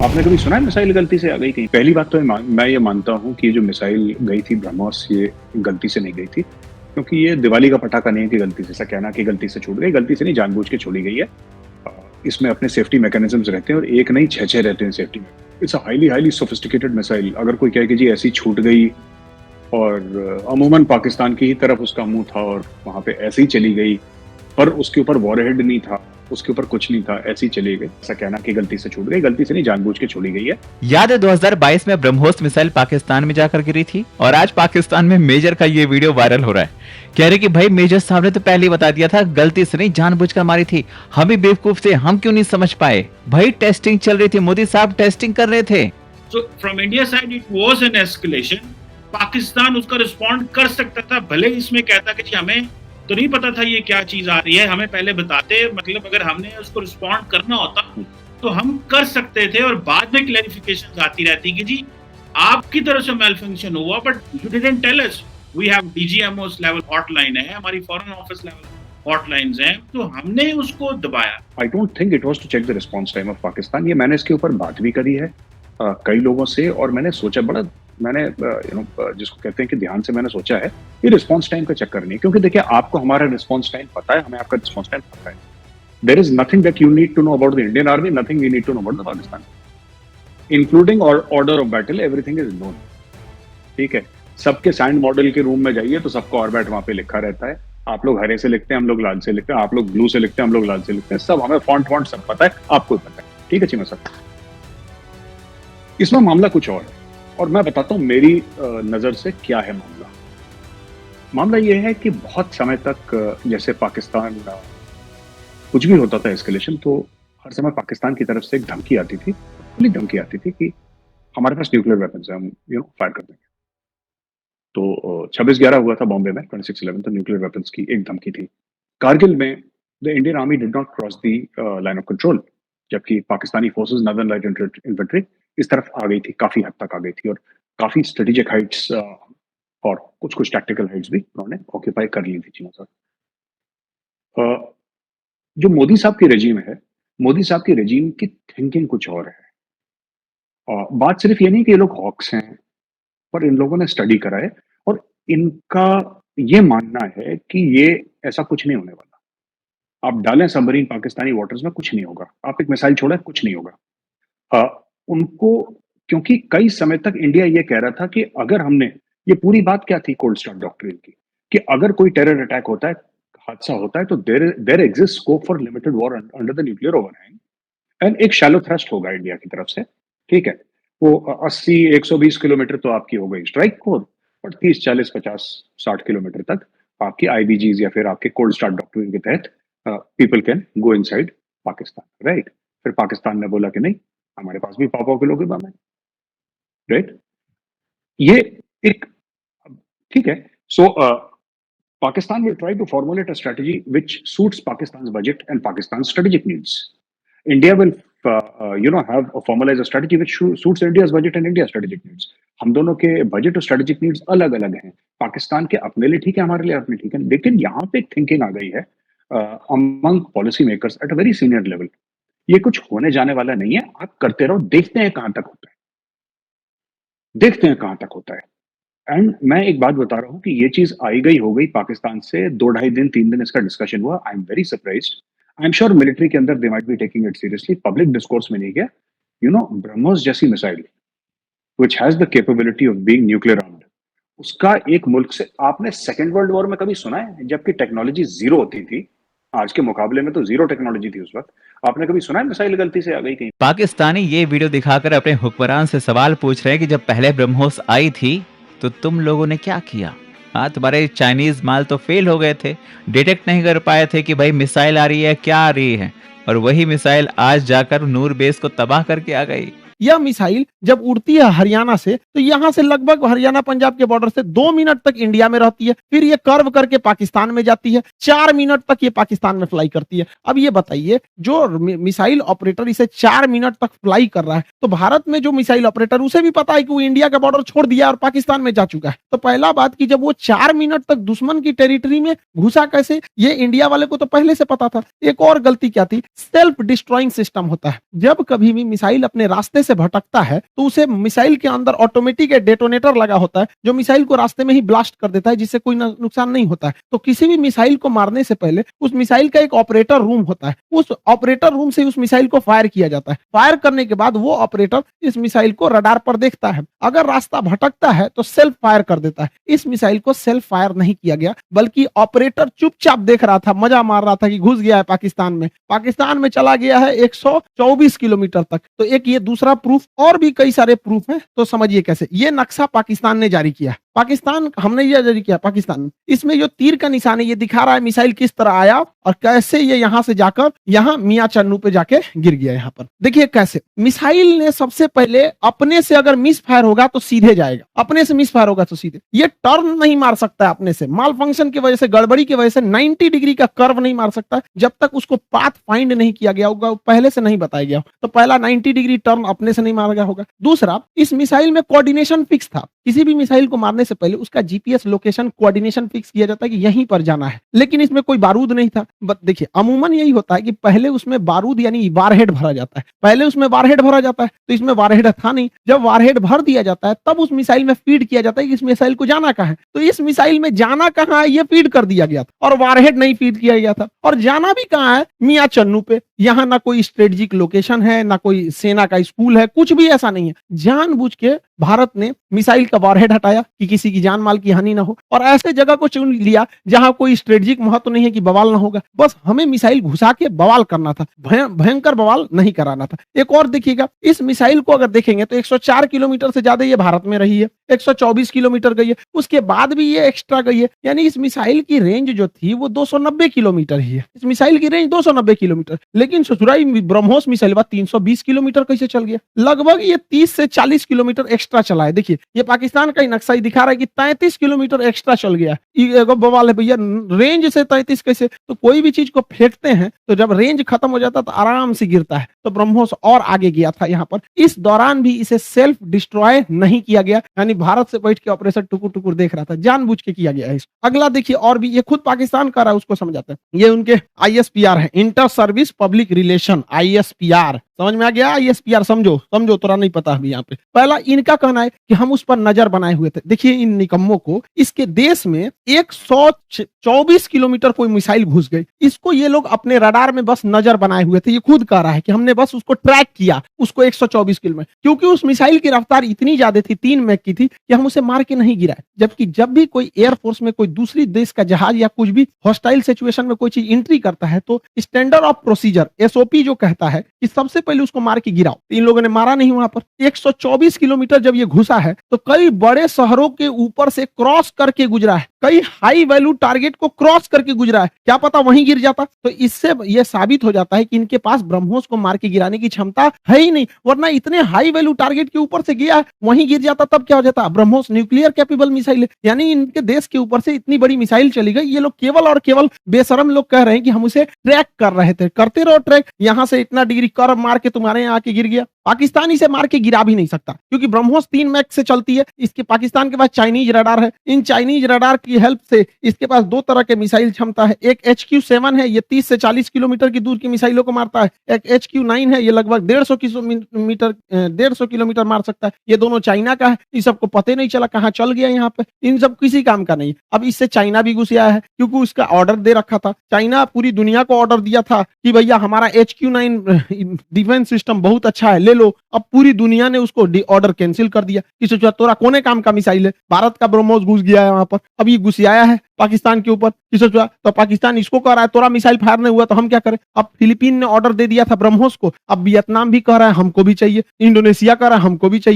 आपने कभी सुना है मिसाइल गलती से आ गई कहीं? पहली बात तो मैं ये मानता हूँ कि ये जो मिसाइल गई थी ब्रह्मोस, ये गलती से नहीं गई थी, क्योंकि ये दिवाली का पटाखा नहीं है कि गलती से, ऐसा कहना कि गलती से छूट गई, गलती से नहीं, जानबूझ के छोड़ी गई है। अ, इसमें अपने सेफ्टी मैकेनिज़्म्स रहते हैं और एक नहीं 6-6 रहते हैं सेफ्टी में। It's a highly sophisticated missile. अगर कोई कहे कि जी ऐसी छूट गई और अमूमन पाकिस्तान की ही तरफ उसका मुँह था और वहाँ पे ऐसे ही चली गई, पर उसके ऊपर वॉरहेड नहीं था, उसके ऊपर कुछ नहीं था, ऐसे ही चली गई। ऐसा कहना कि गलती से छूट गई, गलती से नहीं, जानबूझ के छोड़ी गई है। याद है 2022 में ब्रह्मोस मिसाइल पाकिस्तान में जाकर गिरी थी और आज पाकिस्तान में मेजर का ये वीडियो वायरल हो रहा है। कह रहे कि भाई मेजर साहब ने तो पहले ही बता दिया था, गलती से नहीं जानबूझकर मारी थी, हम ही बेवकूफ थे, हम क्यों नहीं समझ पाए। भाई टेस्टिंग चल रही थी, मोदी साहब टेस्टिंग कर रहे थे। So from India side it was an escalation. Pakistan उसका रिस्पॉन्ड कर सकता था, भले इसमें कहता कि जी हमें तो नहीं पता था ये क्या चीज आ रही है, हमें पहले बताते, मतलब अगर हमने उसको रिस्पॉन्ड करना होता तो हम कर सकते थे और बाद में क्लैरिफिकेशन आती रहती कि जी आपकी तरफ से मेलफंक्शन हुआ, but you didn't tell us. We have DGMOs level hotline है, हमारी फॉरेन ऑफिस लेवल हॉटलाइंस हैं, तो हमने उसको दबाया। I don't think it was to check the response time of Pakistan. ये मैंने इसके ऊपर बात भी करी है कई लोगों से, और मैंने सोचा बड़ा, मैंने जिसको कहते हैं कि ध्यान से मैंने सोचा है, ये रिस्पांस टाइम का चक्कर नहीं है, क्योंकि देखिए आपको हमारा रिस्पांस टाइम पता है, हमें आपका रिस्पांस टाइम पता है। There is nothing that you need to know about the Indian army, nothing we need to know about the Pakistan, including order of battle, everything is known. ठीक है, सबके सैंड मॉडल के रूम में जाइए तो सबका ऑर्बिट वहां पे लिखा रहता है। आप लोग हरे से लिखते हैं, हम लोग लाल से लिखते हैं, आप लोग ब्लू से लिखते हैं, हम लोग लाल से लिखते हैं, सब हमें फॉन्ट सब पता है, आपको भी पता है। ठीक है चीमा साहब, इसमें मामला कुछ और है, और मैं बताता हूं मेरी नजर से क्या है मामला। मामला यह है कि बहुत समय तक जैसे पाकिस्तान कुछ भी होता था एस्केलेशन, तो हर समय पाकिस्तान की तरफ से एक धमकी आती थी, खुली धमकी आती थी कि हमारे पास न्यूक्लियर वेपन्स है, हम फायर कर देंगे। तो 26/11 हुआ था बॉम्बे में, 26/11, तो न्यूक्लियर वेपन्स की एक धमकी थी। कारगिल में the Indian army did not cross the line of control, जबकि Pakistani forces northern light infantry इस तरफ आ गई थी, काफी हद तक आ गई थी, और काफी स्ट्रेटेजिक हाइट्स और कुछ टैक्टिकल हाइट्स भी उन्होंने ऑक्यूपाई कर ली थी चीना साहब। जो मोदी साहब की रेजीम है, मोदी साहब की रेजीम की थिंकिंग कुछ और है। बात सिर्फ ये नहीं कि ये लोग हॉक्स हैं, पर इन लोगों ने स्टडी करा है और इनका ये मानना है कि ये ऐसा कुछ नहीं होने वाला। आप डालें सबमरीन पाकिस्तानी वाटर्स में, कुछ नहीं होगा। आप एक मिसाइल छोड़ें, कुछ नहीं होगा। उनको, क्योंकि कई समय तक इंडिया ये कह रहा था कि अगर हमने, ये पूरी बात क्या थी कोल्ड स्टार्ट डॉक्ट्रिन की, कि अगर कोई टेरर अटैक होता है, हादसा होता है, तो there exist scope for limited war under the nuclear overhang, and एक शैलो थ्रस्ट होगा इंडिया की तरफ से। ठीक है, वो 80-120 किलोमीटर तो आपकी हो गई स्ट्राइक कोर, और 30-40-50-60 किलोमीटर तक आपकी आईबीजीज या फिर आपके कोल्ड स्टार्ट डॉक्ट्रिन के तहत people can go inside Pakistan, right. फिर पाकिस्तान ने बोला कि नहीं, हमारे पास भी पाव किलो के बम है, राइट। ये एक, ठीक है, सो Pakistan will try to formulate a strategy which suits Pakistan's budget and Pakistan's strategic needs. India will have a formalize a strategy which suits India's budget and India's strategic needs. हम दोनों के budget और strategic needs अलग अलग हैं। पाकिस्तान के अपने लिए ठीक है, हमारे लिए अपने ठीक है, लेकिन यहाँ पे एक थिंकिंग आ गई है among policy makers at a very senior level, ये कुछ होने जाने वाला नहीं है, आप करते रहो, देखते हैं कहां तक होता है, देखते हैं कहां तक होता है। एंड मैं एक बात बता रहा हूं कि ये चीज आई गई हो गई पाकिस्तान से 2-2.5 दिन 3 दिन इसका डिस्कशन हुआ। I am very surprised. I am sure military के अंदर they might be taking it seriously, public discourse में नहीं गया। ब्रह्मोस जैसी missile which has the capability of being nuclear armed, उसका एक मुल्क से, आपने सेकेंड वर्ल्ड वॉर में कभी सुना है जबकि टेक्नोलॉजी जीरो होती थी? आज के मुकाबले में तो जीरो टेक्नोलॉजी थी उस वक्त। आपने कभी सुना है मिसाइल गलती से आ गई कहीं? पाकिस्तानी ये वीडियो दिखाकर अपने हुक्मरान से सवाल पूछ रहे हैं कि जब पहले ब्रह्मोस आई थी तो तुम लोगों ने क्या किया। हाँ, तुम्हारे चाइनीज माल तो फेल हो गए थे, डिटेक्ट नहीं कर पाए थे कि भाई मिसाइल आ रही है, क्या आ रही है, और वही मिसाइल आज जाकर नूर बेस को तबाह करके आ गई। यह मिसाइल जब उड़ती है हरियाणा से, तो यहाँ से लगभग हरियाणा पंजाब के बॉर्डर से 2 मिनट तक इंडिया में रहती है, फिर ये कर्व करके पाकिस्तान में जाती है, 4 मिनट तक ये पाकिस्तान में फ्लाई करती है। अब ये बताइए, जो मिसाइल ऑपरेटर इसे 4 मिनट तक फ्लाई कर रहा है, तो भारत में जो मिसाइल ऑपरेटर, उसे भी पता है कि वो इंडिया का बॉर्डर छोड़ दिया और पाकिस्तान में जा चुका है। तो पहला बात कि जब वो 4 मिनट तक दुश्मन की टेरिटरी में घुसा कैसे, ये इंडिया वाले को तो पहले से पता था। एक और गलती क्या थी, सेल्फ डिस्ट्रॉइंग सिस्टम होता है। जब कभी भी मिसाइल अपने रास्ते से भटकता है तो उसे मिसाइल के अंदर ऑटोमेटिक डेटोनेटर लगा होता है जो मिसाइल को रास्ते में ही ब्लास्ट कर देता है, जिससे कोई नुकसान नहीं होता है। तो किसी भी मिसाइल को मारने से पहले उस मिसाइल का एक ऑपरेटर रूम होता है, उस ऑपरेटर रूम से उस मिसाइल को फायर किया जाता है। फायर करने के बाद वो ऑपरेटर इस मिसाइल को रडार पर देखता है, अगर रास्ता भटकता है तो सेल्फ फायर कर देता है। इस मिसाइल को सेल्फ फायर नहीं किया गया, बल्कि ऑपरेटर चुपचाप देख रहा था, मजा मार रहा था कि घुस गया है पाकिस्तान में चला गया है 124 किलोमीटर तक। तो एक ये दूसरा प्रूफ, और भी कई सारे प्रूफ हैं, तो समझिए कैसे। ये नक्शा पाकिस्तान ने जारी किया, पाकिस्तान हमने ये जारी किया पाकिस्तान। इसमें जो तीर का निशान है ये दिखा रहा है मिसाइल किस तरह आया और कैसे ये यहां से जाकर यहां मियां चन्नू पे जाके गिर गया। यहां पर देखिए कैसे मिसाइल ने सबसे पहले अपने से अगर मिस फायर होगा तो सीधे जाएगा, अपने से मिस फायर होगा तो सीधे। ये टर्न नहीं मार सकता है अपने से, माल फंक्शन की वजह से, गड़बड़ी की वजह से 90 डिग्री का कर्व नहीं मार सकता जब तक उसको पाथ फाइंड नहीं किया गया होगा, पहले से नहीं बताया गया। तो पहला 90 डिग्री टर्न अपने से नहीं मारा गया होगा। दूसरा, इस मिसाइल में कोऑर्डिनेशन फिक्स था। किसी भी मिसाइल को मारने से पहले उसका जीपीएस लोकेशन कोऑर्डिनेशन फिक्स किया जाता है कि यहीं पर जाना है, लेकिन इसमें कोई बारूद नहीं था। देखिए अमूमन यही होता है कि पहले उसमें बारूद यानी वारहेड भरा जाता है, पहले उसमें वारहेड भरा जाता है, तो इसमें वारहेड था नहीं। जब वारहेड भर दिया जाता है तब उस मिसाइल में फीड किया जाता है कि इस मिसाइल को जाना कहाँ है। तो इस मिसाइल में जाना कहाँ है ये फीड कर दिया गया था और वारहेड नहीं फीड किया गया था। और जाना भी कहाँ है, मियां चन्नू पे। यहाँ ना कोई स्ट्रेटेजिक लोकेशन है, ना कोई सेना का स्कूल है, कुछ भी ऐसा नहीं है। जानबूझ के भारत ने मिसाइल का वारहेड हटाया कि किसी की जान माल की हानि ना हो, और ऐसे जगह को चुन लिया जहां कोई स्ट्रेटेजिक महत्व नहीं है कि बवाल ना होगा। बस हमें मिसाइल घुसा के बवाल करना था, भयंकर बवाल नहीं कराना था। एक और देखिएगा, इस मिसाइल को अगर देखेंगे तो 104 किलोमीटर से ज्यादा ये भारत में रही है, 124 किलोमीटर गई है, उसके बाद भी ये एक्स्ट्रा गई है। यानी इस मिसाइल की रेंज जो थी वो 290 किलोमीटर ही है। इस मिसाइल की रेंज 290 किलोमीटर, लेकिन ससुराई ब्रह्मोस मिसाइल 320 किलोमीटर कैसे चल गया। लगभग ये 30 से 40 किलोमीटर एक्स्ट्रा चला है। देखिए ये पाकिस्तान का ही नक्शा ही दिखा रहा है कि 33 किलोमीटर एक्स्ट्रा चल गया। ये बवाल है भैया, रेंज से 33 कैसे। तो कोई भी चीज को फेंकते हैं तो जब रेंज खत्म हो जाता है तो आराम से गिरता है। तो ब्रह्मोस और आगे गया था यहाँ पर। इस दौरान भी इसे सेल्फ डिस्ट्रॉय नहीं किया गया, यानी भारत से बैठ के ऑपरेशन टुकुर टुकुर देख रहा था, जानबूझ के किया गया है। अगला देखिए, और भी ये खुद पाकिस्तान कर रहा है, उसको समझाते हैं। ये उनके ISPR है, inter service public relation, ISPR। समझ में आ गया? ISPR समझो, तोरा नहीं पता अभी यहाँ पे। पहला इनका कहना है कि हम उस पर नजर बनाए हुए थे। देखिए इन निकम्मों को, इसके देश में 124 किलोमीटर कोई मिसाइल घुस गई, इसको ये लोग अपने रडार में बस नजर बनाए हुए थे। ये खुद कह रहा है कि हमने बस उसको ट्रैक किया, उसको 124 किलोमीटर, क्योंकि उस मिसाइल की रफ्तार इतनी ज्यादा थी, 3 मैक की थी, कि हम उसे मार के नहीं गिराए। जबकि जब भी कोई एयरफोर्स में कोई दूसरी देश का जहाज या कुछ भी हॉस्टाइल सिचुएशन में कोई चीज एंट्री करता है तो स्टैंडर्ड ऑफ प्रोसीजर SOP जो कहता है कि सबसे पहले उसको मार के गिराओ। इन लोगों ने मारा नहीं वहां पर। 124 किलोमीटर जब ये घुसा है तो कई बड़े शहरों के ऊपर से क्रॉस करके गुजरा है, कई हाई वैल्यू टारगेट को क्रॉस करके गुजरा है। क्या पता वहीं गिर जाता। तो इससे यह साबित हो जाता है कि इनके पास ब्रह्मोस को मार के गिराने की क्षमता है ही नहीं, वरना इतने हाई वैल्यू टारगेट के ऊपर से गया है, वहीं गिर जाता तब क्या हो जाता। ब्रह्मोस न्यूक्लियर कैपेबल मिसाइल है, यानी इनके देश के ऊपर से इतनी बड़ी मिसाइल चली गई। ये लोग केवल और केवल बेशरम लोग कह रहे हैं कि हम उसे ट्रैक कर रहे थे। करते रहो ट्रैक, यहां से इतना डिग्री कर्व मार के तुम्हारे यहाँ आके गिर गया। पाकिस्तान इसे मार के गिरा भी नहीं सकता, क्योंकि ब्रह्मोस 3 मैक से चलती है। इसके पाकिस्तान के पास चाइनीज रडार है, इन चाइनीज रडार की हेल्प से इसके पास 2 तरह के मिसाइल क्षमता है। एक HQ-7 है, ये 30 से 40 किलोमीटर की दूर की मिसाइलों को मारता है। एक HQ-9 है, ये लगभग 150 किलोमीटर मार सकता है। ये दोनों चाइना का है। इन सबको पता नहीं चला कहाँ चल गया यहाँ पे, इन सब किसी काम का नहीं। अब इससे चाइना भी घुस आया है, क्योंकि उसका ऑर्डर दे रखा था। चाइना पूरी दुनिया को ऑर्डर दिया था कि भैया हमारा HQ-9 डिफेंस सिस्टम बहुत अच्छा है, ले लो। अब पूरी दुनिया ने उसको ऑर्डर कैंसिल कर दिया कि सोचा तोरा कोने काम का मिसाइल है। भारत का ब्रह्मोस घुस गया है वहां पर, अब ये घुस आया है पाकिस्तान के ऊपर कि सोचा, तो पाकिस्तान इसको कह रहा है तोरा मिसाइल फायर नहीं हुआ तो हम क्या करें। अब फिलीपीन ने ऑर्डर दे दिया था ब्रह्मोस को, अब वियतनाम भी कह रहा है हमको भी चाहिए, इंडोनेशिया कह रहा है हमको भी चाहिए।